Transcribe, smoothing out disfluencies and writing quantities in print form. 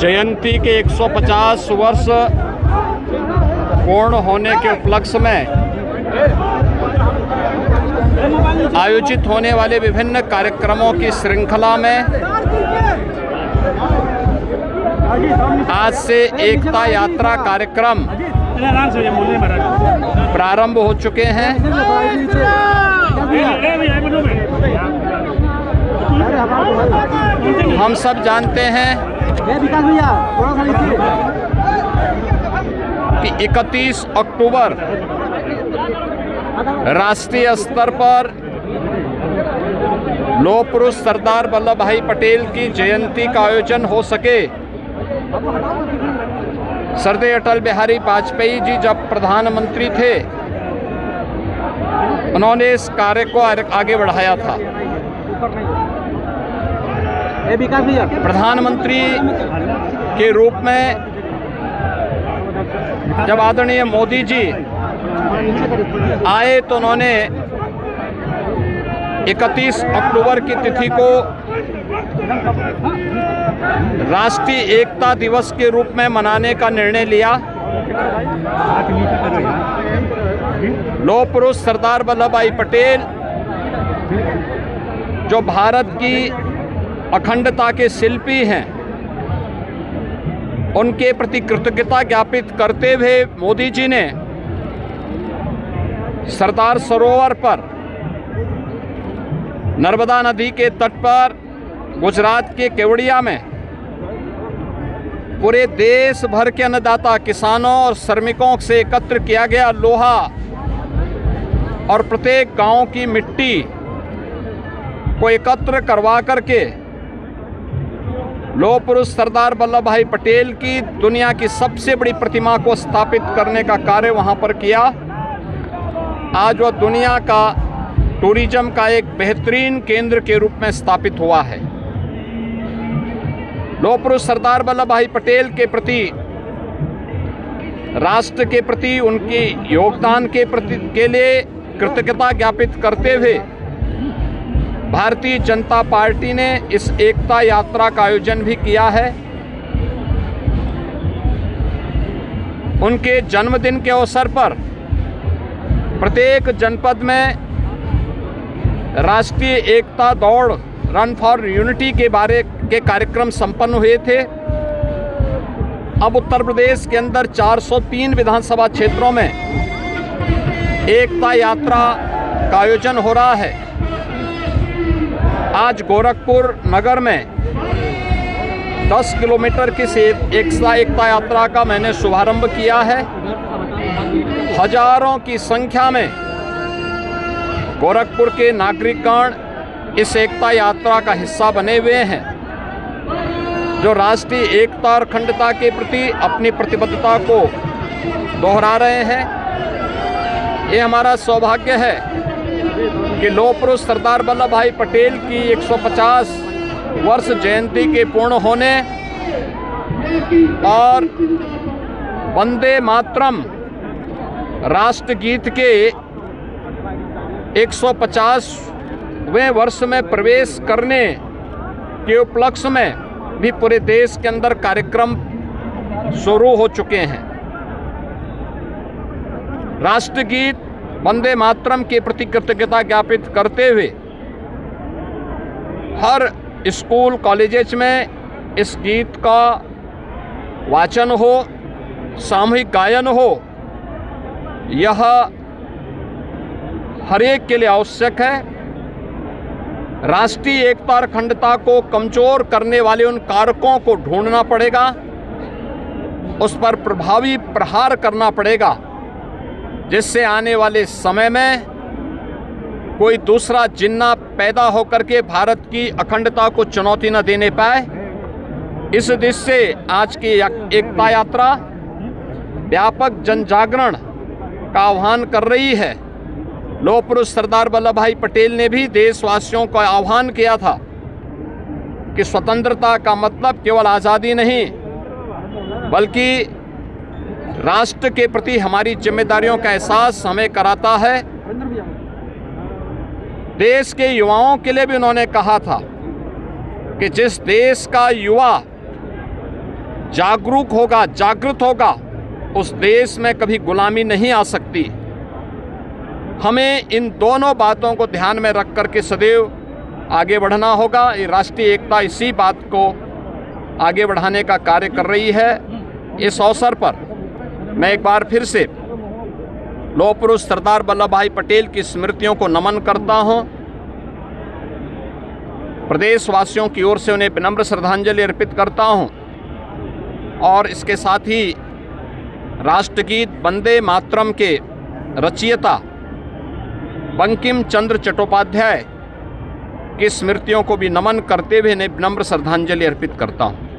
जयंती के 150 वर्ष पूर्ण होने के उपलक्ष्य में आयोजित होने वाले विभिन्न कार्यक्रमों की श्रृंखला में आज से एकता यात्रा कार्यक्रम प्रारंभ हो चुके हैं। हम सब जानते हैं कि 31 अक्टूबर राष्ट्रीय स्तर पर लौह पुरुष सरदार वल्लभ भाई पटेल की जयंती का आयोजन हो सके। श्रद्धेय अटल बिहारी वाजपेयी जी जब प्रधानमंत्री थे, उन्होंने इस कार्य को आगे बढ़ाया था। प्रधानमंत्री के रूप में जब आदरणीय मोदी जी आए तो उन्होंने 31 अक्टूबर की तिथि को राष्ट्रीय एकता दिवस के रूप में मनाने का निर्णय लिया। लौह पुरुष सरदार वल्लभ भाई पटेल जो भारत की अखंडता के शिल्पी हैं, उनके प्रति कृतज्ञता ज्ञापित करते हुए मोदी जी ने सरदार सरोवर पर नर्मदा नदी के तट पर गुजरात के केवड़िया में पूरे देश भर के अन्नदाता किसानों और श्रमिकों से एकत्र किया गया लोहा और प्रत्येक गांव की मिट्टी को एकत्र करवा करके लौह पुरुष सरदार वल्लभ भाई पटेल की दुनिया की सबसे बड़ी प्रतिमा को स्थापित करने का कार्य वहां पर किया। आज वह दुनिया का टूरिज्म का एक बेहतरीन केंद्र के रूप में स्थापित हुआ है। लौह पुरुष सरदार वल्लभ भाई पटेल के प्रति, राष्ट्र के प्रति उनके योगदान के लिए कृतज्ञता ज्ञापित करते हुए भारतीय जनता पार्टी ने इस एकता यात्रा का आयोजन भी किया है। उनके जन्मदिन के अवसर पर प्रत्येक जनपद में राष्ट्रीय एकता दौड़ रन फॉर यूनिटी के बारे के कार्यक्रम संपन्न हुए थे। अब उत्तर प्रदेश के अंदर 403 विधानसभा क्षेत्रों में एकता यात्रा का आयोजन हो रहा है। आज गोरखपुर नगर में 10 किलोमीटर की एकता यात्रा का मैंने शुभारंभ किया है। हजारों की संख्या में गोरखपुर के नागरिकगण इस एकता यात्रा का हिस्सा बने हुए हैं, जो राष्ट्रीय एकता और अखंडता के प्रति अपनी प्रतिबद्धता को दोहरा रहे हैं। ये हमारा सौभाग्य है कि लौह पुरुष सरदार वल्लभ भाई पटेल की 150 वर्ष जयंती के पूर्ण होने और वंदे मातरम राष्ट्रगीत के 150वें वर्ष में प्रवेश करने के उपलक्ष्य में भी पूरे देश के अंदर कार्यक्रम शुरू हो चुके हैं। राष्ट्रगीत वंदे मातरम के प्रति कृतज्ञता ज्ञापित करते हुए हर स्कूल कॉलेजेस में इस गीत का वाचन हो, सामूहिक गायन हो, यह हर एक के लिए आवश्यक है। राष्ट्रीय एकता और अखंडता को कमजोर करने वाले उन कारकों को ढूंढना पड़ेगा, उस पर प्रभावी प्रहार करना पड़ेगा, जिससे आने वाले समय में कोई दूसरा जिन्ना पैदा होकर के भारत की अखंडता को चुनौती न देने पाए। इस दृष्टि से आज की एकता यात्रा व्यापक जन जागरण का आह्वान कर रही है। लौह पुरुष सरदार वल्लभ भाई पटेल ने भी देशवासियों को आह्वान किया था कि स्वतंत्रता का मतलब केवल आज़ादी नहीं, बल्कि राष्ट्र के प्रति हमारी जिम्मेदारियों का एहसास हमें कराता है। देश के युवाओं के लिए भी उन्होंने कहा था कि जिस देश का युवा जागरूक होगा, जागृत होगा, उस देश में कभी गुलामी नहीं आ सकती। हमें इन दोनों बातों को ध्यान में रख कर के सदैव आगे बढ़ना होगा। ये राष्ट्रीय एकता इसी बात को आगे बढ़ाने का कार्य कर रही है। इस अवसर पर मैं एक बार फिर से लौह पुरुष सरदार वल्लभ भाई पटेल की स्मृतियों को नमन करता हूं। प्रदेशवासियों की ओर से उन्हें विनम्र श्रद्धांजलि अर्पित करता हूं और इसके साथ ही राष्ट्रगीत वंदे मातरम के रचयिता बंकिम चंद्र चट्टोपाध्याय की स्मृतियों को भी नमन करते हुए उन्हें विनम्र श्रद्धांजलि अर्पित करता हूं।